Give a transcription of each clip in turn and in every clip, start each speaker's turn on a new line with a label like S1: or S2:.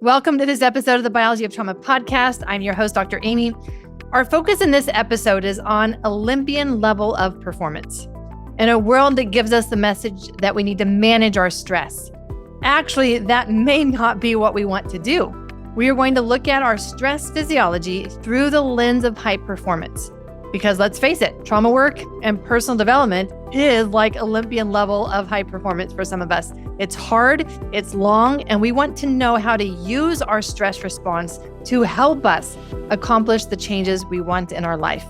S1: Welcome to this episode of the Biology of Trauma podcast. I'm your host, Dr. Aimie. Our focus in this episode is on Olympian level of performance. In a world that gives us the message that we need to manage our stress. Actually, that may not be what we want to do. We are going to look at our stress physiology through the lens of high performance. Because let's face it, trauma work and personal development is like Olympian level of high performance for some of us. It's hard, it's long, and we want to know how to use our stress response to help us accomplish the changes we want in our life.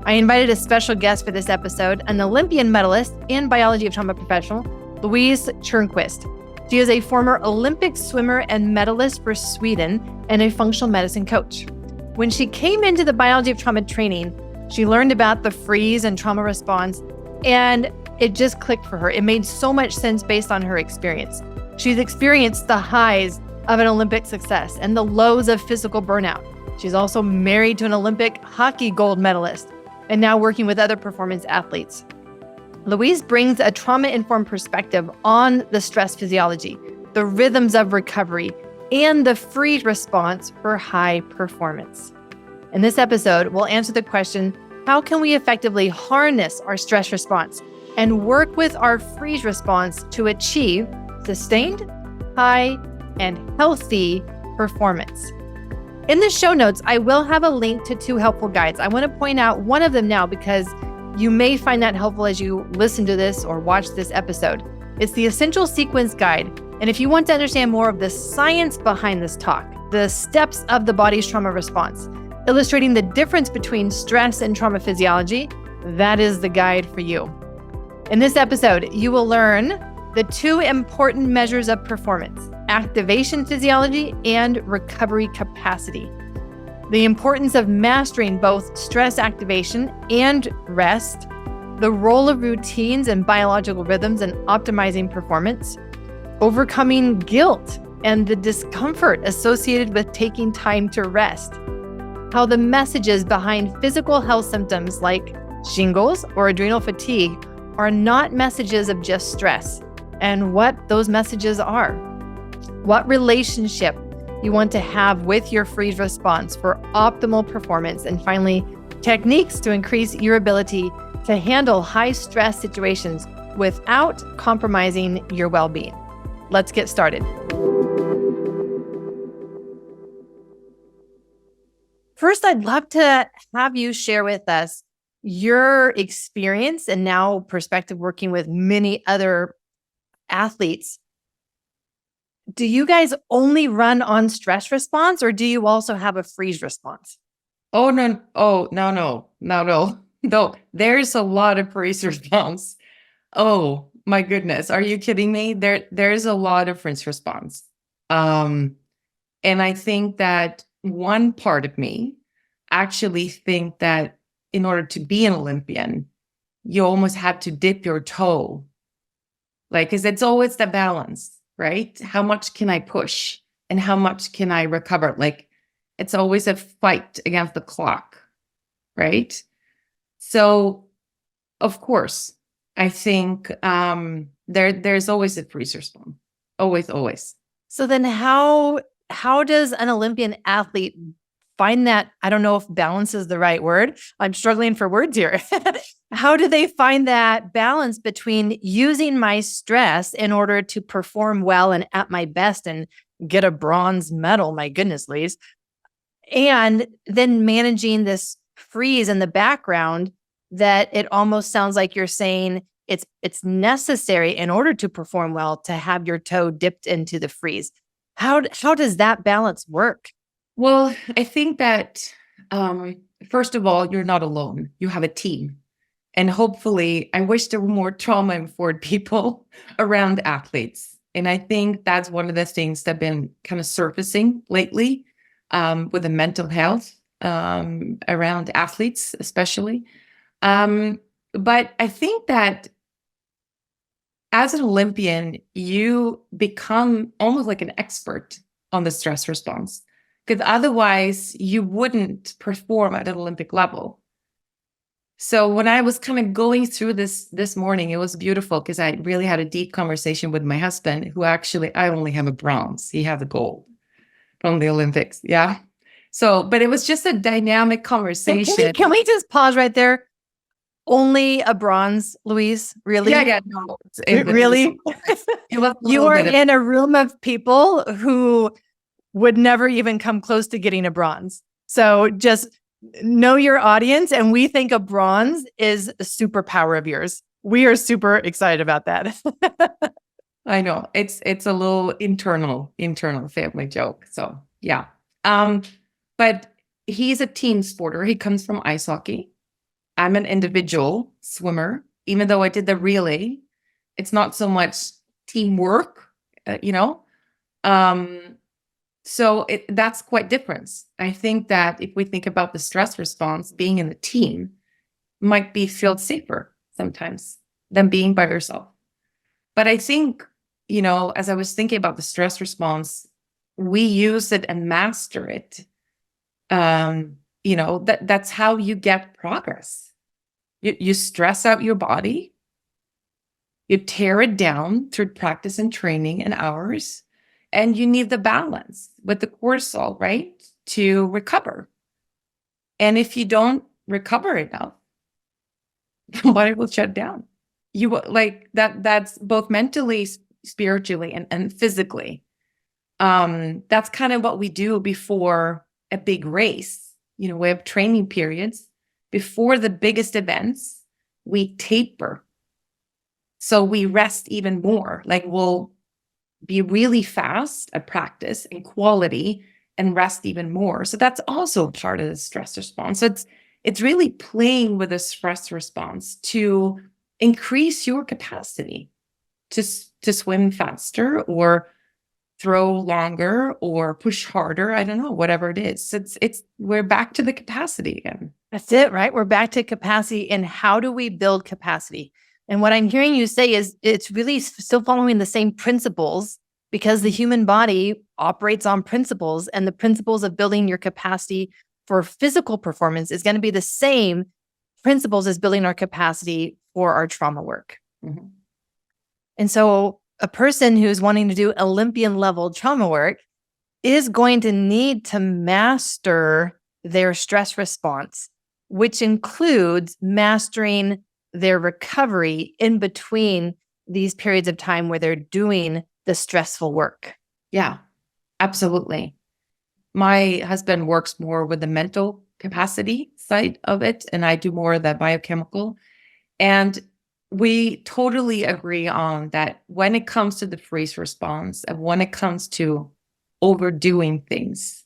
S1: I invited a special guest for this episode, an Olympian medalist and biology of trauma professional, Louise Tjernqvist. She is a former Olympic swimmer and medalist for Sweden and a functional medicine coach. When she came into the biology of trauma training, she learned about the freeze and trauma response, and it just clicked for her. It made so much sense based on her experience. She's experienced the highs of an Olympic success and the lows of physical burnout. She's also married to an Olympic hockey gold medalist and now working with other performance athletes. Louise brings a trauma-informed perspective on the stress physiology, the rhythms of recovery, and the freeze response for high performance. In this episode, we'll answer the question, how can we effectively harness our stress response and work with our freeze response to achieve sustained, high, and healthy performance? In the show notes, I will have a link to 2 helpful guides. I want to point out one of them now because you may find that helpful as you listen to this or watch this episode. It's the Essential Sequence Guide. And if you want to understand more of the science behind this talk, the steps of the body's trauma response, illustrating the difference between stress and trauma physiology, that is the guide for you. In this episode, you will learn the 2 important measures of performance, activation physiology and recovery capacity, the importance of mastering both stress activation and rest, the role of routines and biological rhythms in optimizing performance, overcoming guilt and the discomfort associated with taking time to rest, how the messages behind physical health symptoms like shingles or adrenal fatigue are not messages of just stress, and what those messages are. What relationship you want to have with your freeze response for optimal performance, and finally, techniques to increase your ability to handle high stress situations without compromising your well-being. Let's get started. First, I'd love to have you share with us your experience and now perspective working with many other athletes. Do you guys only run on stress response, or do you also have a freeze response?
S2: No. There's a lot of freeze response. Oh my goodness. Are you kidding me? There's a lot of freeze response. And I think that one part of me actually think that in order to be an Olympian, you almost have to dip your toe. Because it's always the balance, right? How much can I push and how much can I recover? It's always a fight against the clock, right? So, of course, I think there's always a freeze response. Always.
S1: So then how does an Olympian athlete find that? I don't know if balance is the right word. I'm struggling for words here. How do they find that balance between using my stress in order to perform well and at my best and get a bronze medal? My goodness, Louise. And then managing this freeze in the background that it almost sounds like you're saying it's necessary in order to perform well to have your toe dipped into the freeze. How does that balance work?
S2: Well, I think that, first of all, you're not alone. You have a team. And hopefully, I wish there were more trauma-informed people around athletes. And I think that's one of the things that have been kind of surfacing lately with the mental health around athletes, especially. But I think that as an Olympian, you become almost like an expert on the stress response, because otherwise you wouldn't perform at an Olympic level. So when I was kind of going through this morning, it was beautiful because I really had a deep conversation with my husband, who actually, I only have a bronze. He has a gold. from the Olympics. Yeah. So, but it was just a dynamic conversation.
S1: Can we just pause right there? Only a bronze, Louise? Really?
S2: Yeah. No,
S1: Really?
S2: It was
S1: You were in a room of people who would never even come close to getting a bronze. So just know your audience. And we think a bronze is a superpower of yours. We are super excited about that.
S2: I know it's a little internal family joke. So yeah. But he's a team sporter. He comes from ice hockey. I'm an individual swimmer. Even though I did the relay, it's not so much teamwork, So that's quite different. I think that if we think about the stress response, being in a team might feel safer sometimes than being by yourself. But I think, as I was thinking about the stress response, we use it and master it. That's how you get progress. You stress out your body, you tear it down through practice and training and hours, and you need the balance with the cortisol, right, to recover. And if you don't recover enough, the body will shut down. You like that's both mentally, spiritually, and physically. That's kind of what we do before a big race. We have training periods. Before the biggest events, we taper. So we rest even more. Like we'll be really fast at practice and quality and rest even more. So that's also part of the stress response. So it's really playing with the stress response to increase your capacity to swim faster or throw longer or push harder. I don't know, whatever it is. We're back to the capacity again.
S1: That's it, right? We're back to capacity. And how do we build capacity? And what I'm hearing you say is it's really still following the same principles, because the human body operates on principles, and the principles of building your capacity for physical performance is going to be the same principles as building our capacity for our trauma work.
S2: Mm-hmm.
S1: And so a person who's wanting to do Olympian level trauma work is going to need to master their stress response, which includes mastering their recovery in between these periods of time where they're doing the stressful work.
S2: Yeah, absolutely. My husband works more with the mental capacity side of it, and I do more of the biochemical. And we totally agree on that when it comes to the freeze response and when it comes to overdoing things,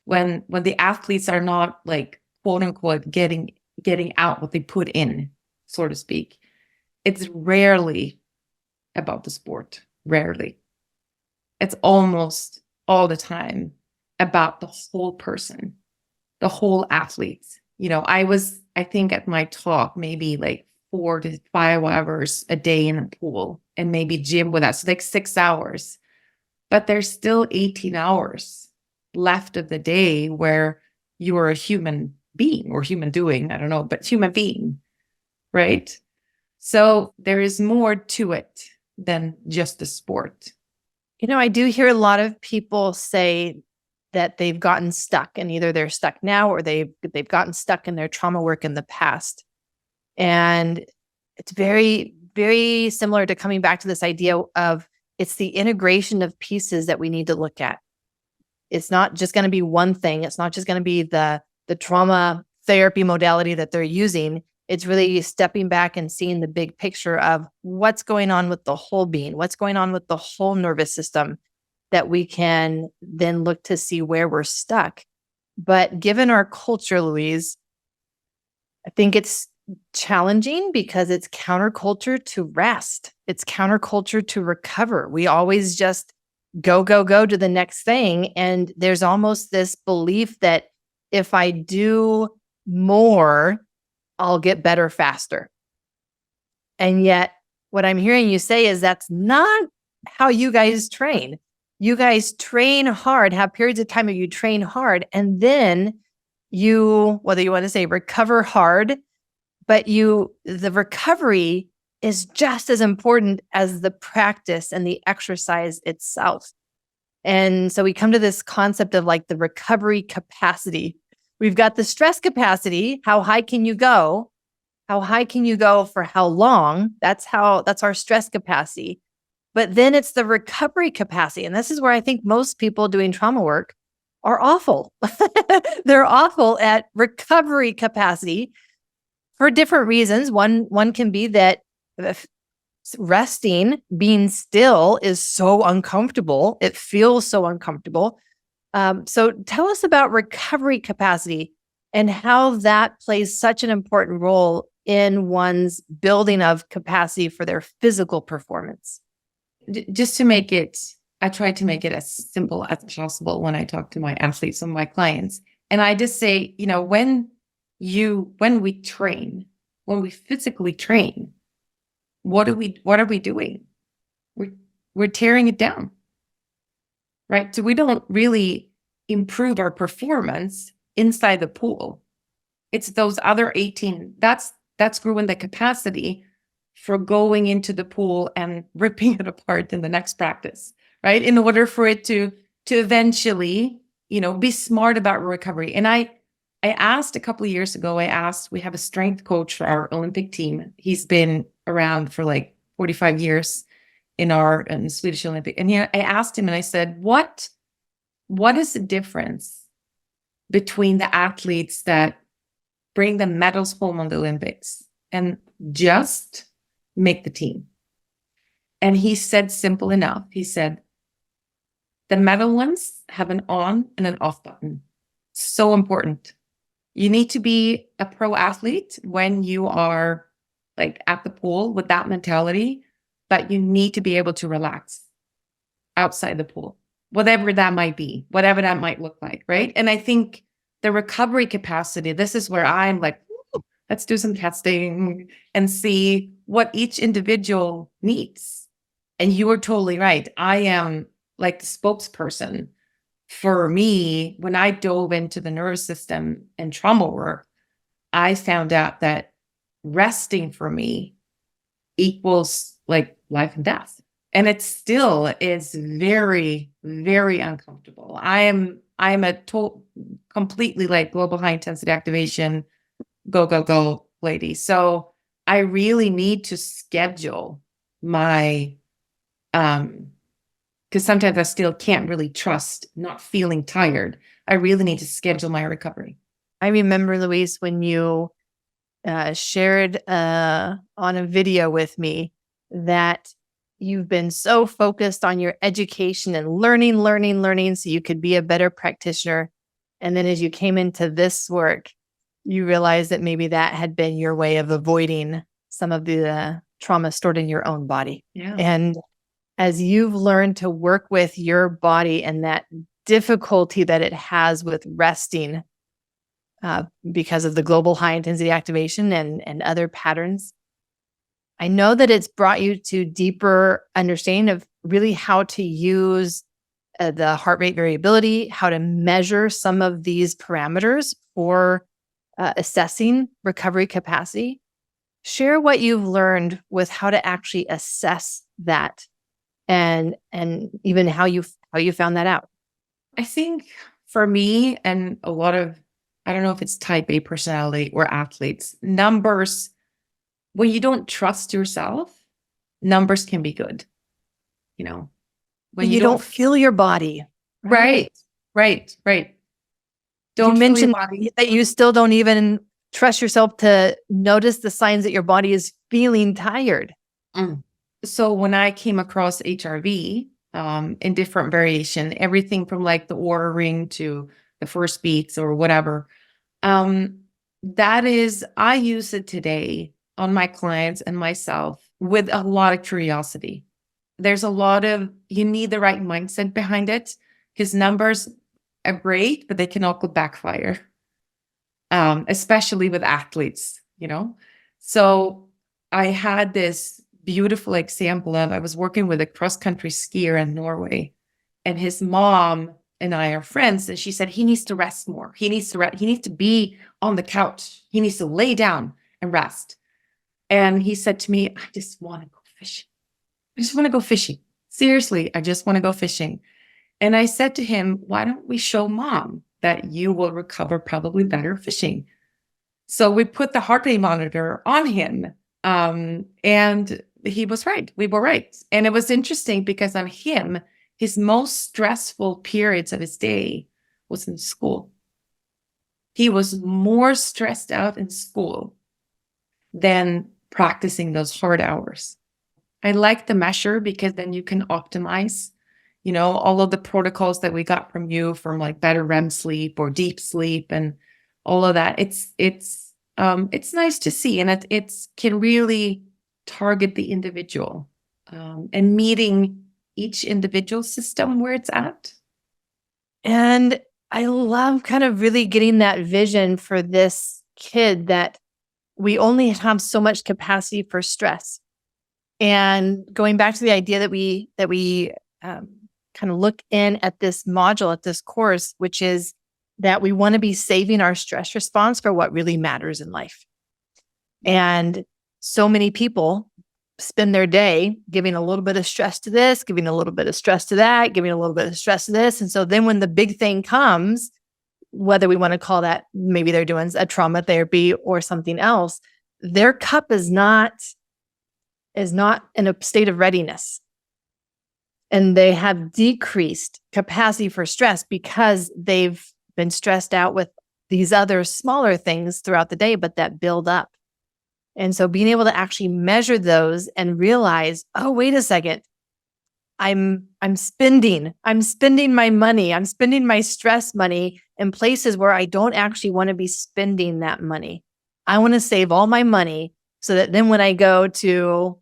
S2: when the athletes are not like quote unquote getting out what they put in, so to speak, it's rarely about the sport. Rarely. It's almost all the time about the whole person, the whole athlete. I think at my talk, maybe like 4 to 5 hours a day in a pool and maybe gym with us, so like 6 hours. But there's still 18 hours left of the day where you are a human being or human doing, I don't know, but human being, right? So there is more to it than just the sport.
S1: I do hear a lot of people say that they've gotten stuck, and either they're stuck now or they've gotten stuck in their trauma work in the past. And it's very, very similar to coming back to this idea of it's the integration of pieces that we need to look at. It's not just going to be one thing. It's not just going to be the trauma therapy modality that they're using. It's really stepping back and seeing the big picture of what's going on with the whole being, what's going on with the whole nervous system, that we can then look to see where we're stuck. But given our culture, Louise, I think it's challenging because it's counterculture to rest. It's counterculture to recover. We always just go to the next thing. And there's almost this belief that if I do more, I'll get better faster. And yet what I'm hearing you say is that's not how you guys train. You guys train hard, have periods of time where you train hard, and then you, whether you want to say recover hard, but the recovery is just as important as the practice and the exercise itself. And so we come to this concept of like the recovery capacity. We've got the stress capacity. How high can you go? How high can you go for how long? That's our stress capacity. But then it's the recovery capacity. And this is where I think most people doing trauma work are awful. They're awful at recovery capacity for different reasons. One can be that resting, being still is so uncomfortable. It feels so uncomfortable. So tell us about recovery capacity and how that plays such an important role in one's building of capacity for their physical performance.
S2: Just to make it, I try to make it as simple as possible when I talk to my athletes and my clients. And I just say, when we train, when we physically train, what are we doing? We're tearing it down, right? So we don't really improve our performance inside the pool. It's those other 18, that's growing the capacity for going into the pool and ripping it apart in the next practice, right? In order for it to eventually, be smart about recovery. And I asked a couple of years ago, we have a strength coach for our Olympic team. He's been around for like 45 years in the Swedish Olympic. And I asked him and I said, what is the difference between the athletes that bring the medals home on the Olympics and just make the team? And he said simple enough. He said, the medal ones have an on and an off button. So important. You need to be a pro athlete when you are like at the pool with that mentality, but you need to be able to relax outside the pool, whatever that might be, whatever that might look like, right? And I think the recovery capacity, this is where I'm like, let's do some testing and see what each individual needs. And you are totally right. I am like the spokesperson. For me, when I dove into the nervous system and trauma work, I found out that resting for me equals like life and death. And it still is very, very uncomfortable. I am a completely like global high intensity activation, go lady. So I really need to schedule my, because sometimes I still can't really trust not feeling tired. I really need to schedule my recovery.
S1: I remember, Louise, when you shared on a video with me that you've been so focused on your education and learning so you could be a better practitioner. And then as you came into this work, you realized that maybe that had been your way of avoiding some of the trauma stored in your own body.
S2: Yeah.
S1: And as you've learned to work with your body and that difficulty that it has with resting because of the global high intensity activation and other patterns, I know that it's brought you to deeper understanding of really how to use the heart rate variability, how to measure some of these parameters for assessing recovery capacity. Share what you've learned with how to actually assess that and even how you found that out.
S2: I think for me and a lot of, I don't know if it's type A personality or athletes, numbers, when you don't trust yourself, numbers can be good.
S1: When you don't feel your body.
S2: Right.
S1: Don't mention that you still don't even trust yourself to notice the signs that your body is feeling tired.
S2: So when I came across HRV in different variation, everything from like the Oura ring to the first beats or whatever, I use it today on my clients and myself with a lot of curiosity. There's you need the right mindset behind it because numbers are great, but they can also backfire, especially with athletes, So I had this beautiful example of, I was working with a cross-country skier in Norway, and his mom and I are friends, and she said, he needs to rest more. He needs to be on the couch. He needs to lay down and rest. And he said to me, I just want to go fishing. I just want to go fishing. Seriously, I just want to go fishing. And I said to him, why don't we show mom that you will recover probably better fishing? So we put the heart rate monitor on him. And he was right. We were right. And it was interesting because on him, his most stressful periods of his day was in school. He was more stressed out in school than practicing those hard hours. I like the measure because then you can optimize, all of the protocols that we got from you from like better REM sleep or deep sleep and all of that. It's nice to see, and it can really target the individual and meeting each individual system where it's at.
S1: And I love kind of really getting that vision for this kid that we only have so much capacity for stress. And going back to the idea that we kind of look in at this module, at this course, which is that we want to be saving our stress response for what really matters in life. And so many people spend their day giving a little bit of stress to this, giving a little bit of stress to that, giving a little bit of stress to this. And so then when the big thing comes, whether we want to call that, maybe they're doing a trauma therapy or something else, their cup is not in a state of readiness. And they have decreased capacity for stress because they've been stressed out with these other smaller things throughout the day, but that build up. And so being able to actually measure those and realize, oh, wait a second, I'm spending my money, I'm spending my stress money in places where I don't actually want to be spending that money. I want to save all my money so that then when I go to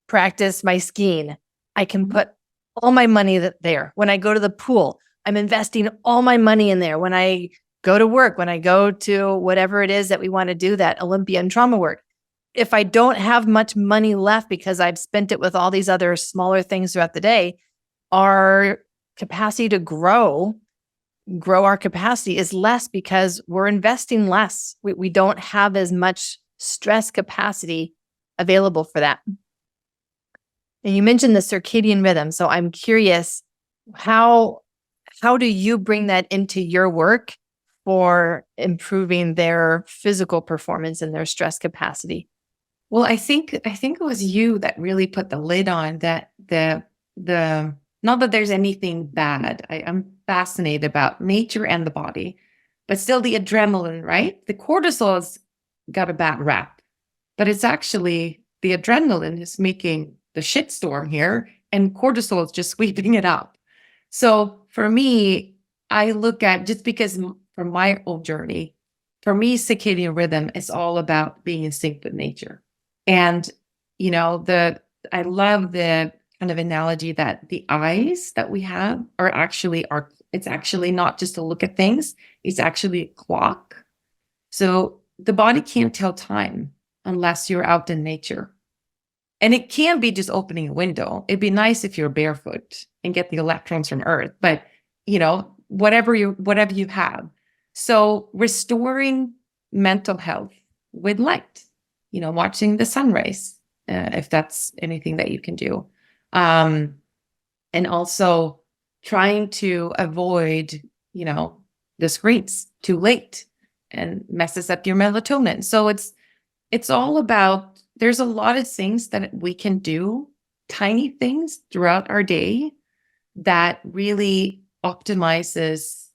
S1: practice my skiing, I can put all my money there. When I go to the pool, I'm investing all my money in there. When I go to work, when I go to whatever it is that we want to do, that Olympian trauma work, if I don't have much money left because I've spent it with all these other smaller things throughout the day, our capacity to grow our capacity is less because we're investing less. We don't have as much stress capacity available for that. And you mentioned the circadian rhythm. So I'm curious, how do you bring that into your work for improving their physical performance and their stress capacity?
S2: Well, I think it was you that really put the lid on that. The not that there's anything bad. I'm fascinated about nature and the body, but still the adrenaline, right? The cortisol's got a bad rap, but it's actually the adrenaline is making the shitstorm here, and cortisol is just sweeping it up. So for me, I look at, just because from my own journey, for me, circadian rhythm is all about being in sync with nature. And, I love the kind of analogy that the eyes that we have it's actually not just to look at things, it's actually a clock. So the body can't tell time unless you're out in nature. And it can be just opening a window. It'd be nice if you're barefoot and get the electrons from Earth, but whatever you have. So restoring mental health with light, watching the sunrise, if that's anything that you can do. And also trying to avoid, the screens too late and messes up your melatonin. So it's all about, there's a lot of things that we can do, tiny things throughout our day that really optimizes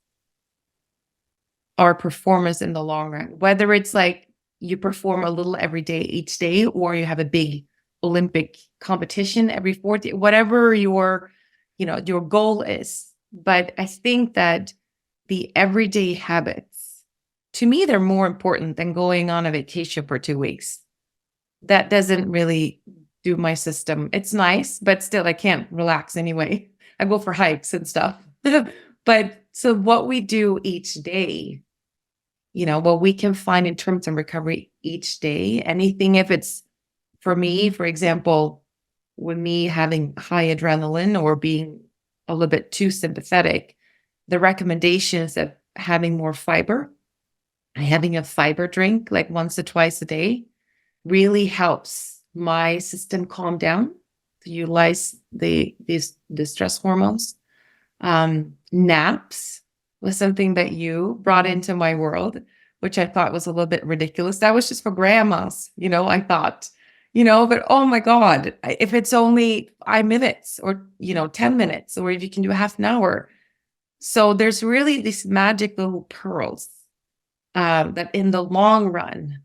S2: our performance in the long run. Whether it's like you perform a little every day, each day, or you have a big Olympic competition every 4th day, whatever your goal is. But I think that the everyday habits, to me, they're more important than going on a vacation for 2 weeks. That doesn't really do my system. It's nice, but still I can't relax anyway. I go for hikes and stuff. But so what we do each day, what we can find in terms of recovery each day, anything, if it's, for me, for example, with me having high adrenaline or being a little bit too sympathetic, the recommendations of having more fiber, having a fiber drink like once or twice a day, really helps my system calm down to utilize the stress hormones. Naps was something that you brought into my world, which I thought was a little bit ridiculous. That was just for grandmas, I thought, but oh my God, if it's only 5 minutes or, 10 minutes, or if you can do half an hour. So there's really these magic little pearls that in the long run,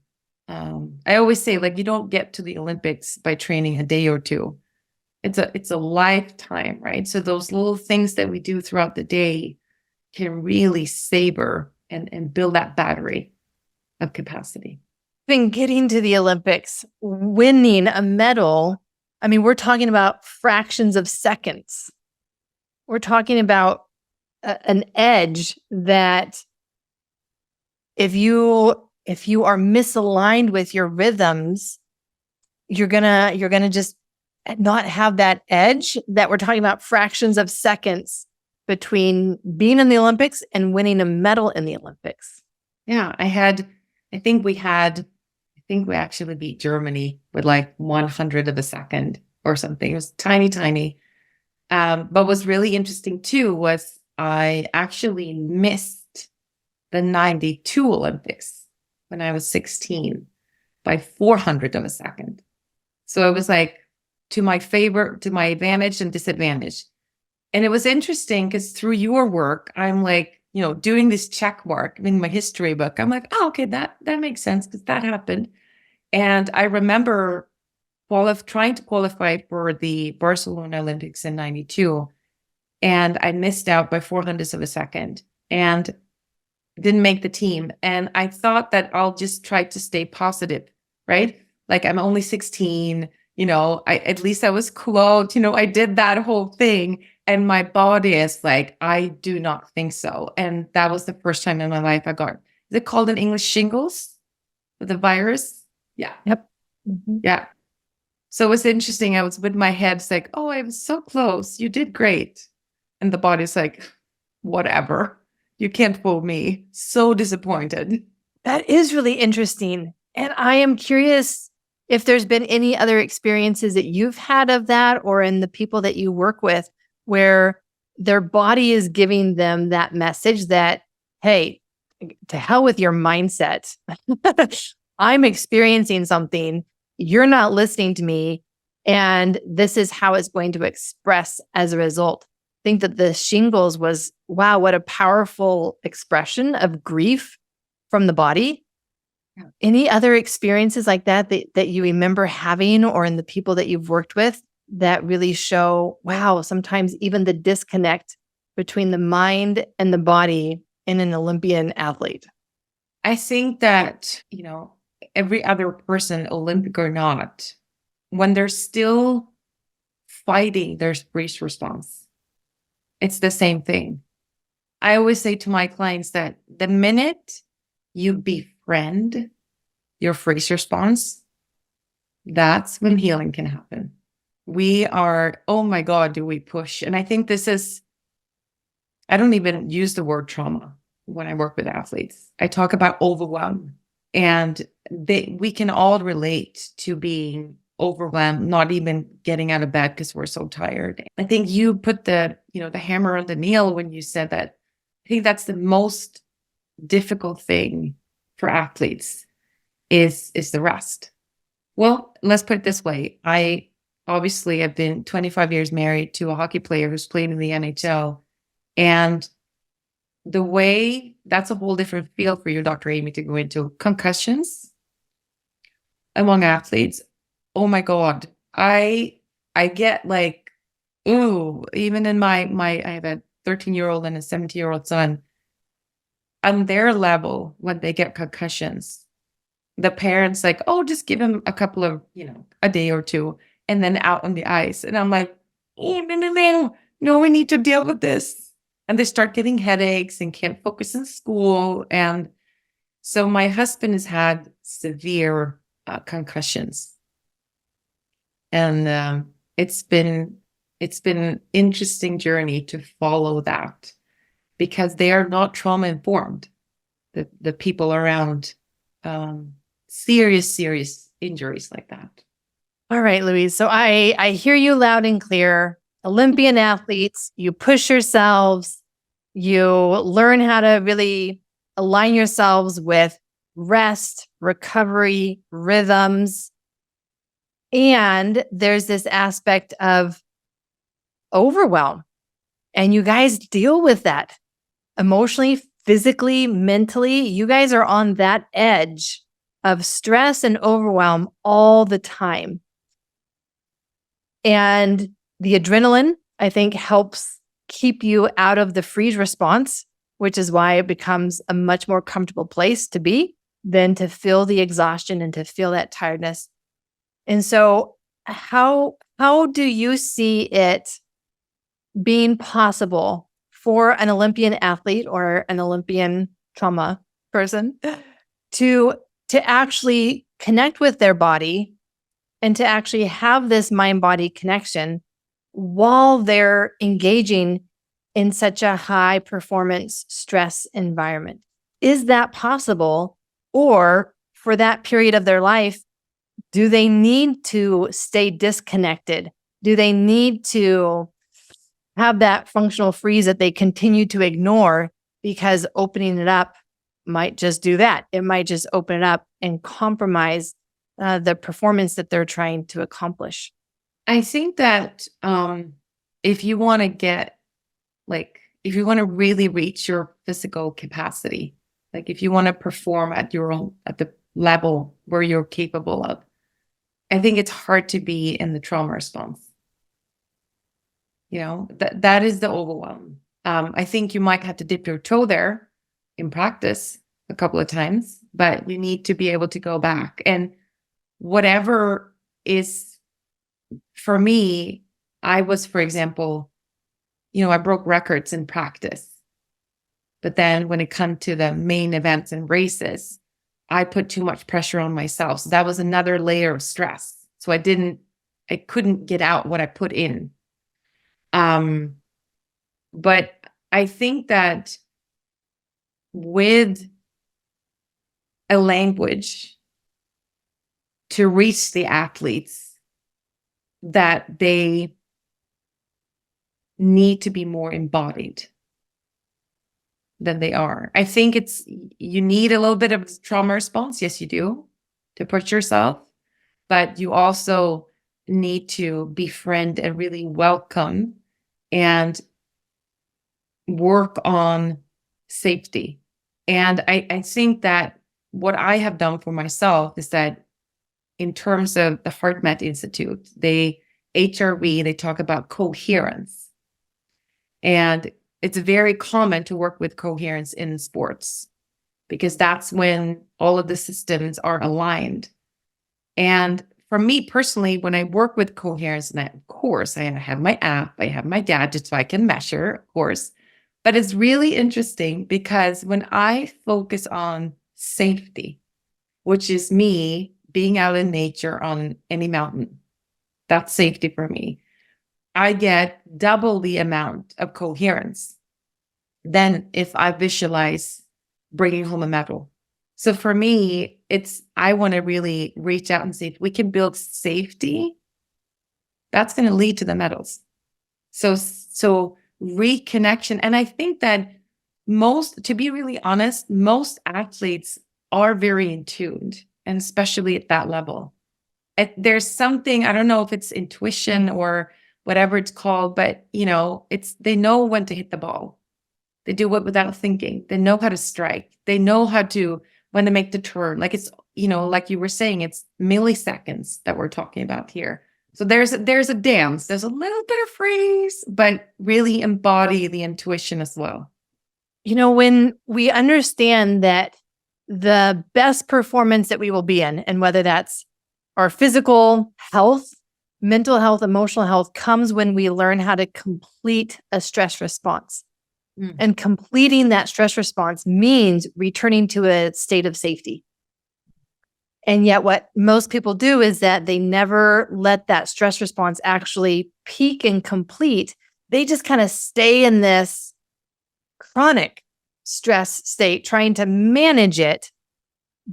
S2: I always say, like, you don't get to the Olympics by training a day or two. It's a lifetime, right? So those little things that we do throughout the day can really savor and build that battery of capacity.
S1: Then getting to the Olympics, winning a medal, I mean, we're talking about fractions of seconds. We're talking about an edge that if you are misaligned with your rhythms, you're gonna just not have that edge. That we're talking about fractions of seconds between being in the Olympics and winning a medal in the Olympics.
S2: Yeah, I think we actually beat Germany with like 100 of a second or something. It was tiny, tiny. But what's really interesting too was I actually missed the 92 Olympics when I was 16 by 400 of a second. So it was like to my advantage and disadvantage. And it was interesting because through your work, I'm like, doing this check mark in my history book. I'm like, oh, okay, that makes sense because that happened. And I remember trying to qualify for the Barcelona Olympics in 92. And I missed out by 400ths of a second and didn't make the team. And I thought that I'll just try to stay positive, right? Like, I'm only 16, at least I was close, I did that whole thing. And my body is like, I do not think so. And that was the first time in my life I got, is it called in English shingles with the virus? Yeah.
S1: Yep. Mm-hmm.
S2: Yeah. So it was interesting. I was with my head, it's like, oh, I was so close. You did great. And the body's like, whatever. You can't fool me. So disappointed.
S1: That is really interesting. And I am curious if there's been any other experiences that you've had of that, or in the people that you work with, where their body is giving them that message that, hey, to hell with your mindset. I'm experiencing something. You're not listening to me. And this is how it's going to express as a result. I think that the shingles was, wow, what a powerful expression of grief from the body. Yeah. Any other experiences like that you remember having, or in the people that you've worked with, that really show, wow, sometimes even the disconnect between the mind and the body in an Olympian athlete?
S2: I think that, every other person, Olympic or not, when they're still fighting their race response, it's the same thing. I always say to my clients that the minute you befriend your race response, that's when healing can happen. We are, oh my God, do we push? And I think I don't even use the word trauma when I work with athletes. I talk about overwhelm, and we can all relate to being overwhelmed, not even getting out of bed because we're so tired. I think you put the hammer on the nail when you said that. I think that's the most difficult thing for athletes is the rest. Well, let's put it this way. Obviously, I've been 25 years married to a hockey player who's played in the NHL. And that's a whole different field for you, Dr. Aimie, to go into. Concussions among athletes. Oh my God. I get like, ooh, even in I have a 13-year-old and a 17-year-old son, on their level, when they get concussions, the parents like, oh, just give him a couple of, a day or two, and then out on the ice. And I'm like, oh, no, we need to deal with this. And they start getting headaches and can't focus in school. And so my husband has had severe concussions. And it's been an interesting journey to follow that, because they are not trauma informed. The people around serious injuries like that.
S1: All right, Louise. So I hear you loud and clear. Olympian athletes, you push yourselves, you learn how to really align yourselves with rest, recovery, rhythms. And there's this aspect of overwhelm. And you guys deal with that emotionally, physically, mentally. You guys are on that edge of stress and overwhelm all the time. And the adrenaline, I think, helps keep you out of the freeze response, which is why it becomes a much more comfortable place to be than to feel the exhaustion and to feel that tiredness. And so how do you see it being possible for an Olympian athlete or an Olympian trauma person to actually connect with their body and to actually have this mind-body connection while they're engaging in such a high performance stress environment? Is that possible? Or for that period of their life, do they need to stay disconnected? Do they need to have that functional freeze that they continue to ignore because opening it up might just do that? It might just open it up and compromise the performance that they're trying to accomplish.
S2: I think that if you want to get, if you want to really reach your physical capacity, if you want to perform at the level where you're capable of, I think it's hard to be in the trauma response. That is the overwhelm. I think you might have to dip your toe there in practice a couple of times, but you need to be able to go back. And whatever is, for me, I was, for example, I broke records in practice. But then when it comes to the main events and races, I put too much pressure on myself. So that was another layer of stress. So I couldn't get out what I put in. But I think that with a language to reach the athletes, that they need to be more embodied than they are. I think you need a little bit of trauma response. Yes, you do, to push yourself, but you also need to befriend and really welcome and work on safety. And I think that what I have done for myself is that in terms of the HeartMath Institute, HRV, they talk about coherence. And it's very common to work with coherence in sports because that's when all of the systems are aligned. And for me personally, when I work with coherence, and of course, I have my app, I have my gadget so I can measure, of course. But it's really interesting because when I focus on safety, which is me being out in nature on any mountain, that's safety for me, I get double the amount of coherence than if I visualize bringing home a medal. So for me, I want to really reach out and see if we can build safety. That's going to lead to the medals. So reconnection. And I think that to be really honest, most athletes are very in tuned, and especially at that level. There's something, I don't know if it's intuition or whatever it's called, but they know when to hit the ball. They do it without thinking. They know how to strike. They know when to make the turn. Like you were saying, it's milliseconds that we're talking about here. So there's a dance. There's a little bit of freeze, but really embody the intuition as well.
S1: When we understand that the best performance that we will be in, and whether that's our physical health, mental health, emotional health, comes when we learn how to complete a stress response. And completing that stress response means returning to a state of safety. And yet what most people do is that they never let that stress response actually peak and complete. They just kind of stay in this chronic stress state, trying to manage it,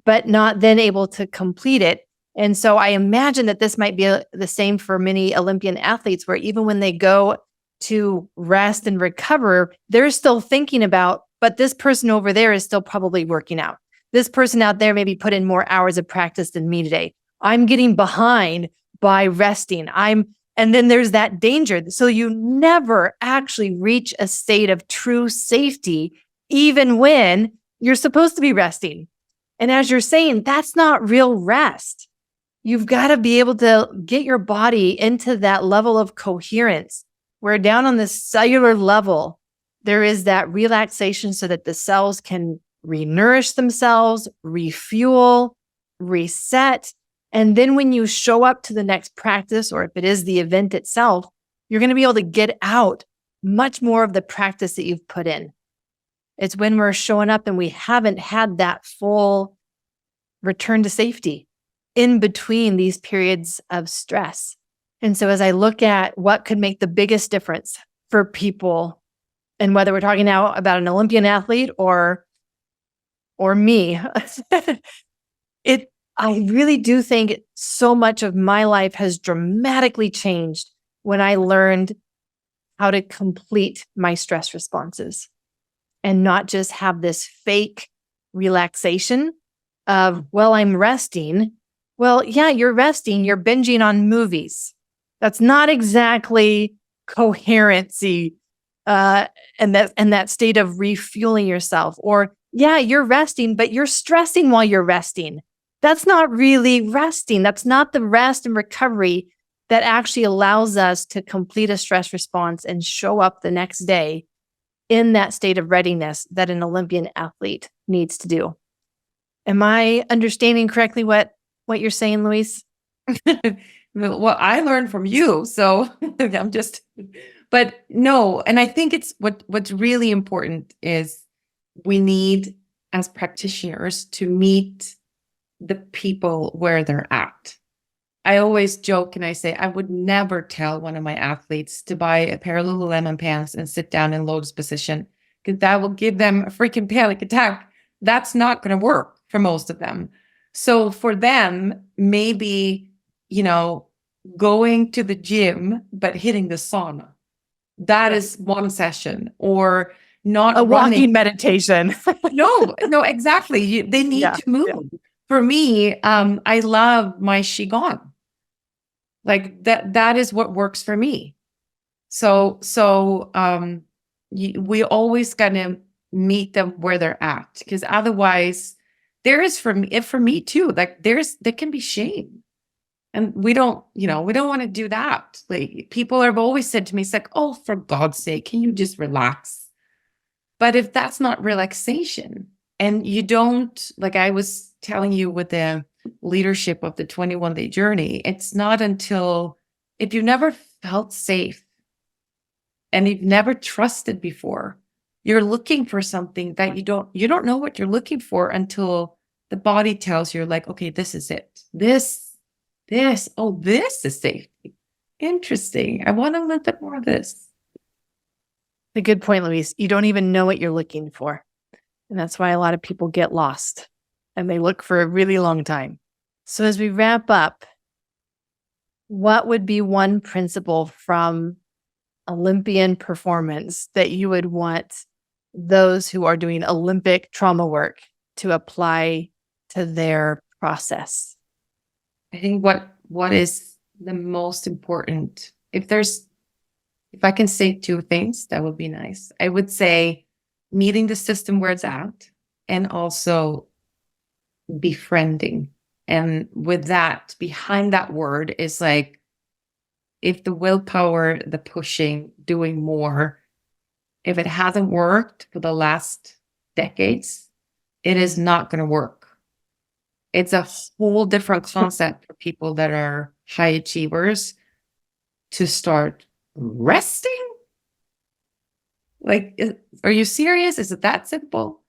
S1: but not then able to complete it. And so I imagine that this might be the same for many Olympian athletes, where even when they go to rest and recover, they're still thinking about, but this person over there is still probably working out. This person out there maybe put in more hours of practice than me today. I'm getting behind by resting. And then there's that danger. So you never actually reach a state of true safety, even when you're supposed to be resting. And as you're saying, that's not real rest. You've got to be able to get your body into that level of coherence where down on the cellular level, there is that relaxation so that the cells can re-nourish themselves, refuel, reset. And then when you show up to the next practice, or if it is the event itself, you're going to be able to get out much more of the practice that you've put in. It's when we're showing up and we haven't had that full return to safety in between these periods of stress. And so as I look at what could make the biggest difference for people, and whether we're talking now about an Olympian athlete or me, I really do think so much of my life has dramatically changed when I learned how to complete my stress responses and not just have this fake relaxation of, well, I'm resting. Well, yeah, you're resting. You're binging on movies. That's not exactly coherency and that state of refueling yourself. Or, yeah, you're resting, but you're stressing while you're resting. That's not really resting. That's not the rest and recovery that actually allows us to complete a stress response and show up the next day in that state of readiness that an Olympian athlete needs to do. Am I understanding correctly what you're saying, Louise?
S2: Well, I learned from you, so but no. And I think it's what's really important is we need, as practitioners, to meet the people where they're at. I always joke and I say, I would never tell one of my athletes to buy a pair of Lululemon pants and sit down in lotus position, because that will give them a freaking panic attack. That's not going to work for most of them. So for them, maybe, going to the gym, but hitting the sauna. That is one session. Or not
S1: a
S2: running.
S1: walking meditation.
S2: No, exactly. They need to move. Yeah. For me, I love my Qigong. Like that is what works for me. So we always gotta meet them where they're at, because otherwise there is for me too, like there can be shame. And we don't want to do that. Like, people have always said to me, it's like, oh, for God's sake, can you just relax? But if that's not relaxation, and you don't, like I was telling you with the leadership of the 21-day journey, it's not until, if you never felt safe and you've never trusted before, you're looking for something that you don't know what you're looking for until the body tells you, like, okay, this is it. This is safety. Interesting. I want a little bit more of this.
S1: A good point, Louise. You don't even know what you're looking for. And that's why a lot of people get lost and they look for a really long time. So as we wrap up, what would be one principle from Olympian performance that you would want those who are doing Olympic trauma work to apply to their process?
S2: I think what is the most important, if I can say two things, that would be nice. I would say meeting the system where it's at, and also befriending. And with that, behind that word is like, if the willpower, the pushing, doing more, if it hasn't worked for the last decades, it is not going to work. It's a whole different concept for people that are high achievers to start resting. Like, are you serious? Is it that simple?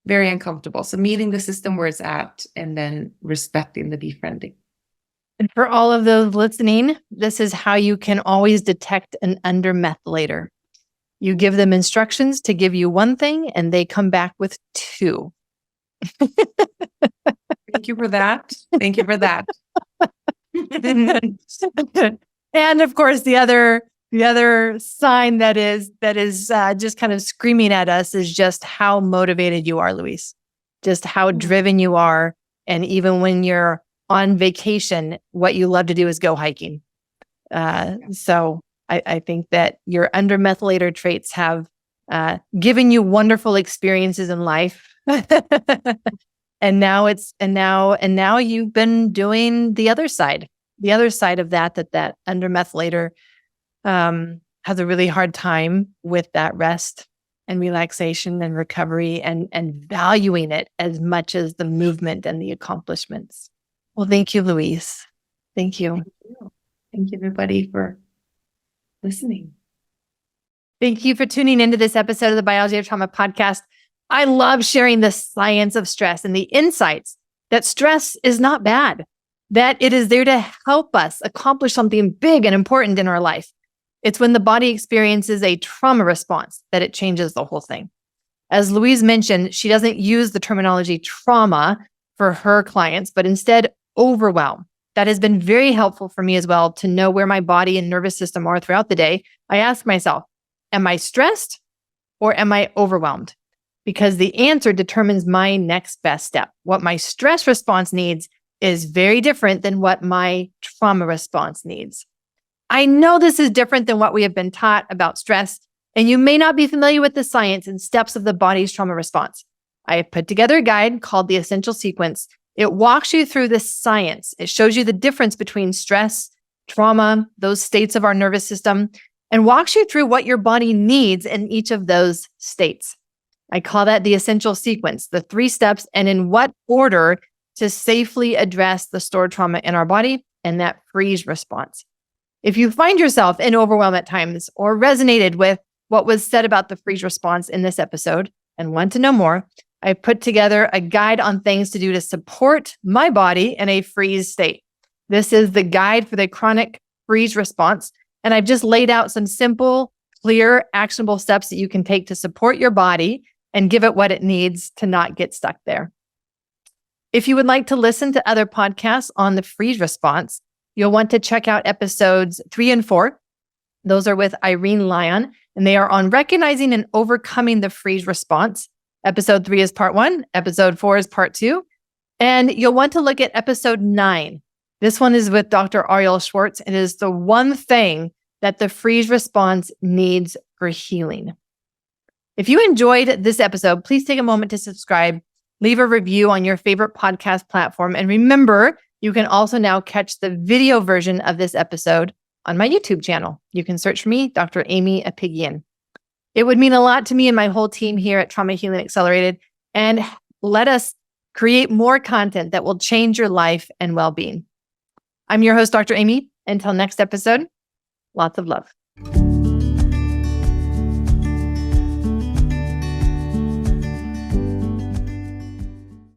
S2: Very uncomfortable. So meeting the system where it's at, and then respecting the befriending.
S1: And for all of those listening, this is how you can always detect an undermethylator. You give them instructions to give you one thing, and they come back with two.
S2: Thank you for that. Thank you for that.
S1: And of course, the other sign that is just kind of screaming at us is just how motivated you are, Louise. Just how driven you are, and even when you're on vacation, what you love to do is go hiking. So I think that your undermethylator traits have given you wonderful experiences in life. And now you've been doing the other side of that undermethylator has a really hard time with that rest and relaxation and recovery and valuing it as much as the movement and the accomplishments. Well, thank you, Louise. Thank you.
S2: Thank you, everybody, for listening.
S1: Thank you for tuning into this episode of the Biology of Trauma podcast. I love sharing the science of stress and the insights that stress is not bad, that it is there to help us accomplish something big and important in our life. It's when the body experiences a trauma response that it changes the whole thing. As Louise mentioned, she doesn't use the terminology trauma for her clients, but instead overwhelm. That has been very helpful for me as well to know where my body and nervous system are throughout the day. I ask myself, am I stressed or am I overwhelmed? Because the answer determines my next best step. What my stress response needs is very different than what my trauma response needs. I know this is different than what we have been taught about stress, and you may not be familiar with the science and steps of the body's trauma response. I have put together a guide called the Essential Sequence. It walks you through the science. It shows you the difference between stress, trauma, those states of our nervous system, and walks you through what your body needs in each of those states. I call that the Essential Sequence, the 3 steps, and in what order to safely address the stored trauma in our body and that freeze response. If you find yourself in overwhelm at times or resonated with what was said about the freeze response in this episode and want to know more, I put together a guide on things to do to support my body in a freeze state. This is the guide for the chronic freeze response, and I've just laid out some simple, clear, actionable steps that you can take to support your body and give it what it needs to not get stuck there. If you would like to listen to other podcasts on the freeze response, you'll want to check out episodes 3 and 4. Those are with Irene Lyon, and they are on recognizing and overcoming the freeze response. Episode 3 is part 1. Episode 4 is part 2. And you'll want to look at episode 9. This one is with Dr. Ariel Schwartz. It is the one thing that the freeze response needs for healing. If you enjoyed this episode, please take a moment to subscribe, leave a review on your favorite podcast platform, and remember, you can also now catch the video version of this episode on my YouTube channel. You can search for me, Dr. Aimie Apigian. It would mean a lot to me and my whole team here at Trauma Healing Accelerated, and let us create more content that will change your life and well-being. I'm your host, Dr. Aimie. Until next episode, lots of love.